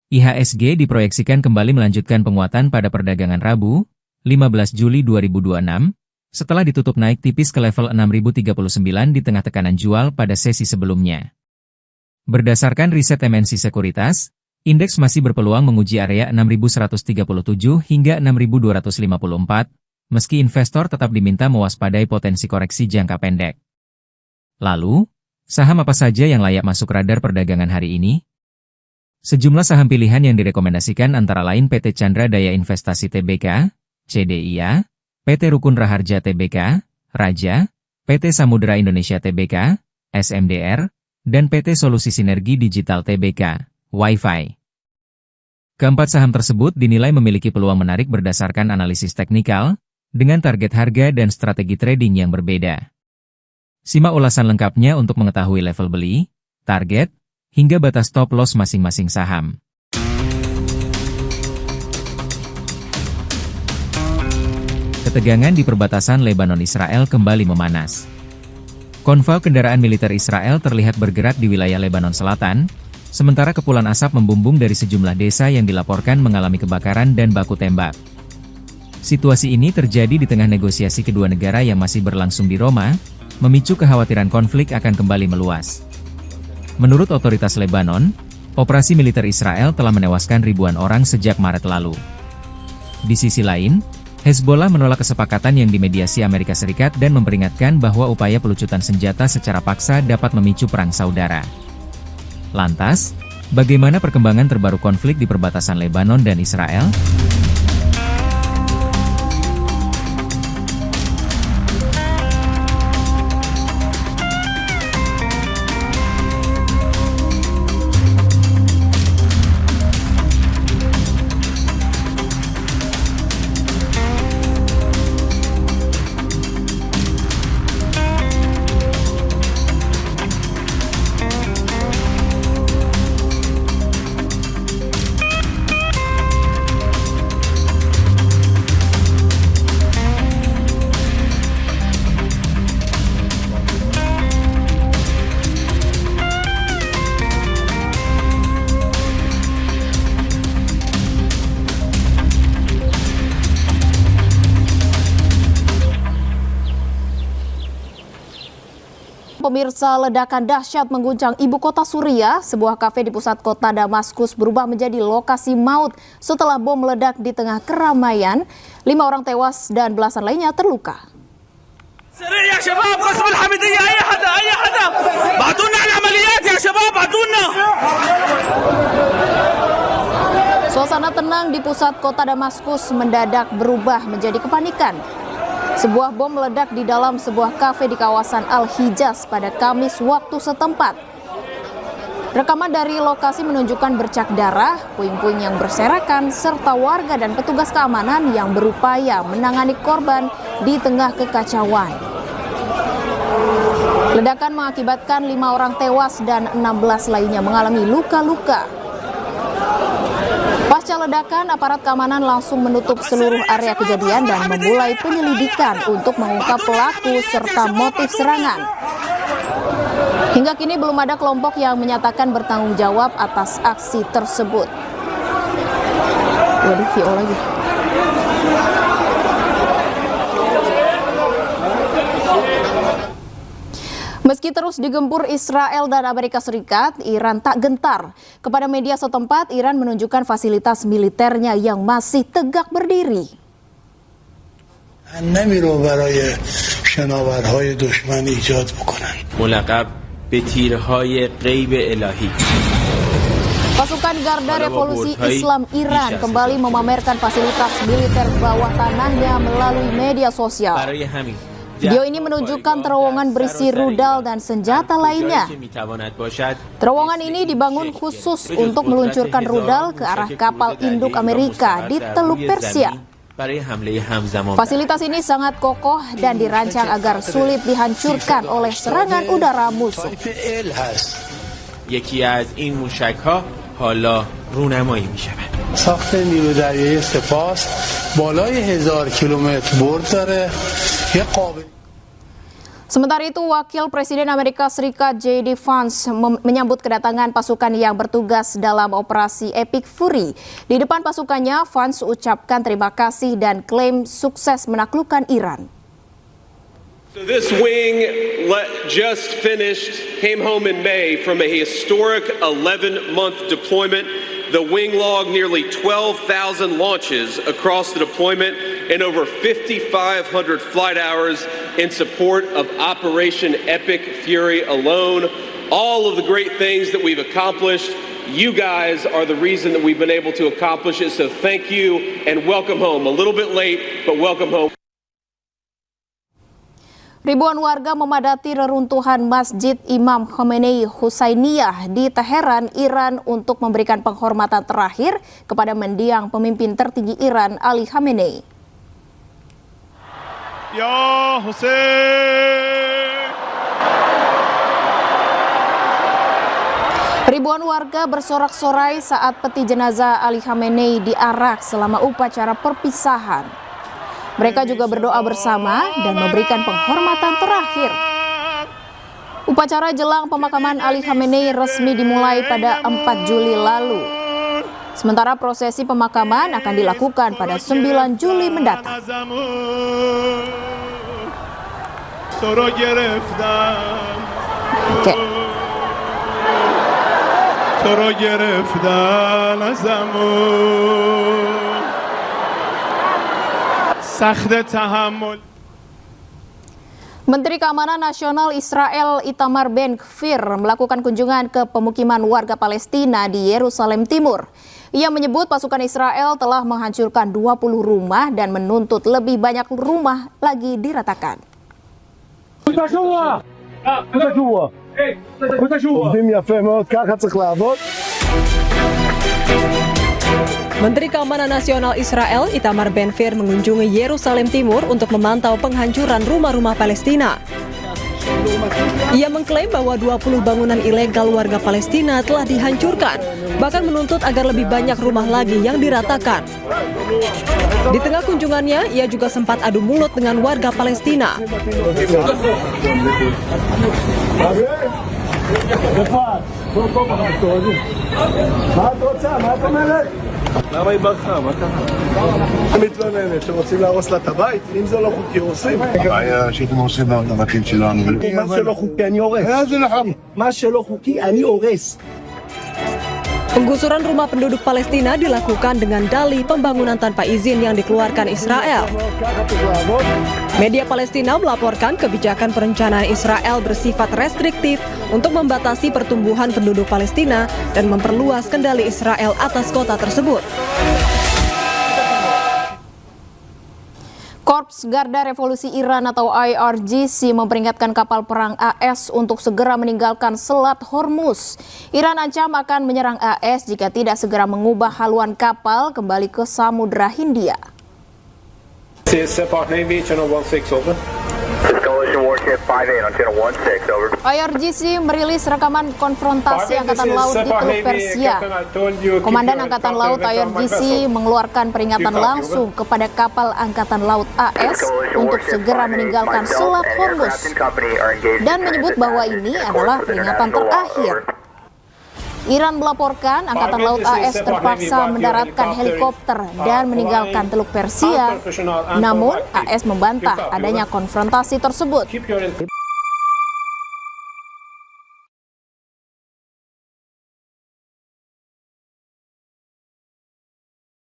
IHSG diproyeksikan kembali melanjutkan penguatan pada perdagangan Rabu, 15 Juli 2026, setelah ditutup naik tipis ke level 6.039 di tengah tekanan jual pada sesi sebelumnya. Berdasarkan riset MNC Sekuritas, indeks masih berpeluang menguji area 6.137 hingga 6.254, meski investor tetap diminta mewaspadai potensi koreksi jangka pendek. Lalu, saham apa saja yang layak masuk radar perdagangan hari ini? Sejumlah saham pilihan yang direkomendasikan antara lain PT Chandra Daya Investasi Tbk, CDIA, PT Rukun Raharja Tbk, Raja, PT Samudra Indonesia Tbk, SMDR, dan PT Solusi Sinergi Digital Tbk, Wi-Fi. Keempat saham tersebut dinilai memiliki peluang menarik berdasarkan analisis teknikal, dengan target harga dan strategi trading yang berbeda. Simak ulasan lengkapnya untuk mengetahui level beli, target, hingga batas stop loss masing-masing saham. Ketegangan di perbatasan Lebanon-Israel kembali memanas. Konvoi kendaraan militer Israel terlihat bergerak di wilayah Lebanon Selatan, sementara kepulan asap membumbung dari sejumlah desa yang dilaporkan mengalami kebakaran dan baku tembak. Situasi ini terjadi di tengah negosiasi kedua negara yang masih berlangsung di Roma, memicu kekhawatiran konflik akan kembali meluas. Menurut otoritas Lebanon, operasi militer Israel telah menewaskan ribuan orang sejak Maret lalu. Di sisi lain, Hezbollah menolak kesepakatan yang dimediasi Amerika Serikat dan memperingatkan bahwa upaya pelucutan senjata secara paksa dapat memicu perang saudara. Lantas, bagaimana perkembangan terbaru konflik di perbatasan Lebanon dan Israel? Pemirsa, ledakan dahsyat mengguncang ibu kota Suriah. Sebuah kafe di pusat kota Damaskus berubah menjadi lokasi maut setelah bom meledak di tengah keramaian. 5 orang tewas dan belasan lainnya terluka. Suasana tenang di pusat kota Damaskus mendadak berubah menjadi kepanikan. Sebuah bom meledak di dalam sebuah kafe di kawasan Al-Hijaz pada Kamis waktu setempat. Rekaman dari lokasi menunjukkan bercak darah, puing-puing yang berserakan, serta warga dan petugas keamanan yang berupaya menangani korban di tengah kekacauan. Ledakan mengakibatkan 5 orang tewas dan 16 lainnya mengalami luka-luka. Pasca ledakan, aparat keamanan langsung menutup seluruh area kejadian dan memulai penyelidikan untuk mengungkap pelaku serta motif serangan. Hingga kini belum ada kelompok yang menyatakan bertanggung jawab atas aksi tersebut. Waduh, VO lagi. Meski terus digempur Israel dan Amerika Serikat, Iran tak gentar. Kepada media setempat, Iran menunjukkan fasilitas militernya yang masih tegak berdiri. Pasukan Garda Revolusi Islam Iran kembali memamerkan fasilitas militer bawah tanahnya melalui media sosial. Video ini menunjukkan terowongan berisi rudal dan senjata lainnya. Terowongan ini dibangun khusus untuk meluncurkan rudal ke arah kapal induk Amerika di Teluk Persia. Fasilitas ini sangat kokoh dan dirancang agar sulit dihancurkan oleh serangan udara musuh. ساخت نیرو دریایی سپاس بالای 1000 کیلومتر برد داره. Sementara itu, Wakil Presiden Amerika Serikat J.D. Vance menyambut kedatangan pasukan yang bertugas dalam operasi Epic Fury. Di depan pasukannya, Vance ucapkan terima kasih dan klaim sukses menaklukkan Iran. So this wing just finished, came home in May from a historic 11-month deployment. The wing logged nearly 12,000 launches across the deployment and over 5,500 flight hours in support of Operation Epic Fury alone. All of the great things that we've accomplished, you guys are the reason that we've been able to accomplish it. So thank you and welcome home. A little bit late, but welcome home. Ribuan warga memadati reruntuhan Masjid Imam Khomeini Husainiyah di Teheran, Iran untuk memberikan penghormatan terakhir kepada mendiang pemimpin tertinggi Iran, Ali Khamenei. Ya Hussein. Ribuan warga bersorak-sorai saat peti jenazah Ali Khamenei diarak selama upacara perpisahan. Mereka juga berdoa bersama dan memberikan penghormatan terakhir. Upacara jelang pemakaman Ali Khamenei resmi dimulai pada 4 Juli lalu. Sementara prosesi pemakaman akan dilakukan pada 9 Juli mendatang. Oke. Menteri Keamanan Nasional Israel Itamar Ben-Gvir melakukan kunjungan ke pemukiman warga Palestina di Yerusalem Timur. Ia menyebut pasukan Israel telah menghancurkan 20 rumah dan menuntut lebih banyak rumah lagi diratakan. Menteri Keamanan Nasional Israel Itamar Ben-Gvir mengunjungi Yerusalem Timur untuk memantau penghancuran rumah-rumah Palestina. Ia mengklaim bahwa 20 bangunan ilegal warga Palestina telah dihancurkan, bahkan menuntut agar lebih banyak rumah lagi yang diratakan. Di tengah kunjungannya, ia juga sempat adu mulut dengan warga Palestina. למה היא ברחה? מה קרה? היא מתלוננת שרוצים להרוס לה את הבית? אם זה לא חוקי הורסים. הבעיה שאתם הורסים את הבתים שלנו. מה שלא חוקי אני הורס. מה שלא חוקי אני הורס. Penggusuran rumah penduduk Palestina dilakukan dengan dalih pembangunan tanpa izin yang dikeluarkan Israel. Media Palestina melaporkan kebijakan perencanaan Israel bersifat restriktif untuk membatasi pertumbuhan penduduk Palestina dan memperluas kendali Israel atas kota tersebut. Korps Garda Revolusi Iran atau IRGC memperingatkan kapal perang AS untuk segera meninggalkan Selat Hormuz. Iran ancam akan menyerang AS jika tidak segera mengubah haluan kapal kembali ke Samudra Hindia. IRGC merilis rekaman konfrontasi Angkatan Laut di Teluk Persia. Komandan Angkatan Laut IRGC mengeluarkan peringatan langsung kepada kapal Angkatan Laut AS untuk segera meninggalkan Selat Hormuz dan menyebut bahwa ini adalah peringatan terakhir. Iran melaporkan Angkatan Laut AS terpaksa mendaratkan helikopter dan meninggalkan Teluk Persia. Namun, AS membantah adanya konfrontasi tersebut.